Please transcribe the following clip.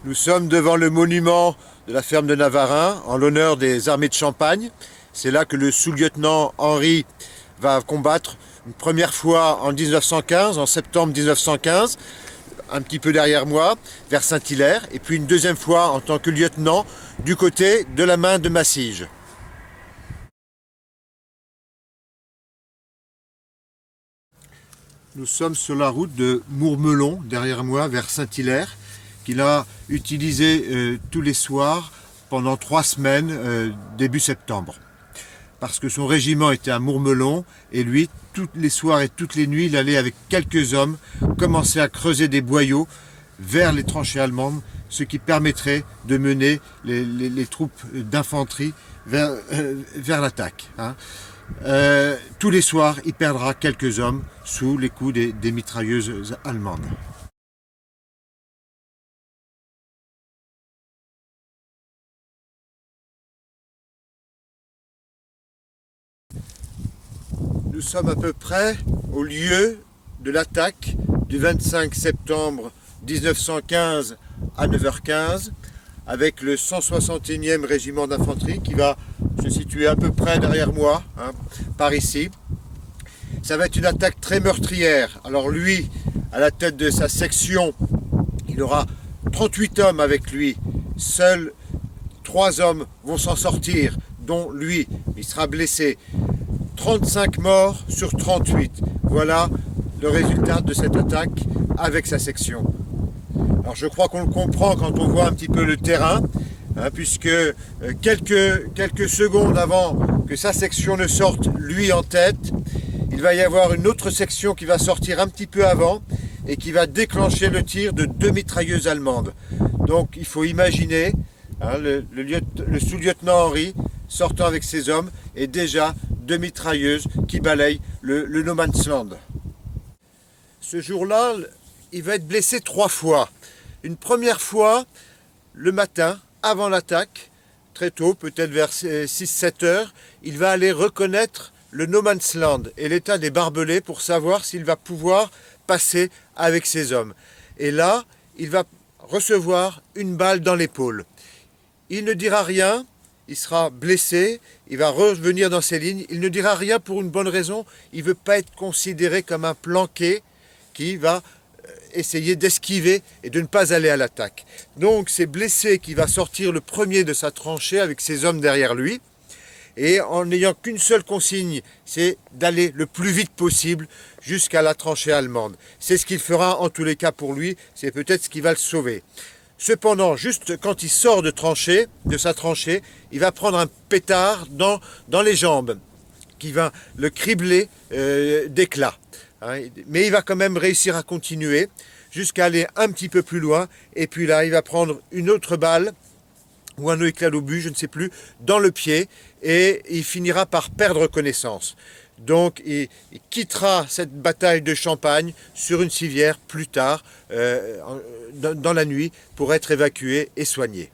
Nous sommes devant le monument de la ferme de Navarin en l'honneur des armées de Champagne. C'est là que le sous-lieutenant Henri va combattre une première fois en 1915, en septembre 1915, un petit peu derrière moi, vers Saint-Hilaire, et puis une deuxième fois en tant que lieutenant du côté de la main de Massige. Nous sommes sur la route de Mourmelon, derrière moi, vers Saint-Hilaire, qu'il a utilisé tous les soirs pendant 3 semaines, début septembre. Parce que son régiment était à Mourmelon, et lui, tous les soirs et toutes les nuits, il allait avec quelques hommes commencer à creuser des boyaux vers les tranchées allemandes, ce qui permettrait de mener les troupes d'infanterie vers l'attaque. Tous les soirs, il perdra quelques hommes sous les coups des mitrailleuses allemandes. Nous sommes à peu près au lieu de l'attaque du 25 septembre 1915 à 9h15 avec le 161e régiment d'infanterie qui va se situer à peu près derrière moi, par ici. Ça va être une attaque très meurtrière. Alors lui, à la tête de sa section, il aura 38 hommes avec lui. Seuls 3 hommes vont s'en sortir, dont lui, il sera blessé. 35 morts sur 38. Voilà le résultat de cette attaque avec sa section. Alors je crois qu'on le comprend quand on voit un petit peu le terrain, puisque quelques secondes avant que sa section ne sorte, lui en tête, il va y avoir une autre section qui va sortir un petit peu avant et qui va déclencher le tir de 2 mitrailleuses allemandes. Donc il faut imaginer le sous-lieutenant Henri sortant avec ses hommes et déjà 2 mitrailleuses qui balayent le No Man's Land. Ce jour-là, il va être blessé 3 fois. Une première fois, le matin, avant l'attaque, très tôt, peut-être vers 6-7 heures, il va aller reconnaître le No Man's Land et l'état des barbelés pour savoir s'il va pouvoir passer avec ses hommes. Et là, il va recevoir une balle dans l'épaule. Il ne dira rien. Il sera blessé, il va revenir dans ses lignes, il ne dira rien pour une bonne raison, il ne veut pas être considéré comme un planqué qui va essayer d'esquiver et de ne pas aller à l'attaque. Donc c'est blessé qui va sortir le premier de sa tranchée avec ses hommes derrière lui, et en n'ayant qu'une seule consigne, c'est d'aller le plus vite possible jusqu'à la tranchée allemande. C'est ce qu'il fera en tous les cas pour lui, c'est peut-être ce qui va le sauver. Cependant, juste quand il sort de sa tranchée, il va prendre un pétard dans les jambes qui va le cribler d'éclats. Mais il va quand même réussir à continuer jusqu'à aller un petit peu plus loin. Et puis là, il va prendre une autre balle ou un éclat d'obus, je ne sais plus, dans le pied et il finira par perdre connaissance. Donc il quittera cette bataille de Champagne sur une civière plus tard, dans la nuit, pour être évacué et soigné.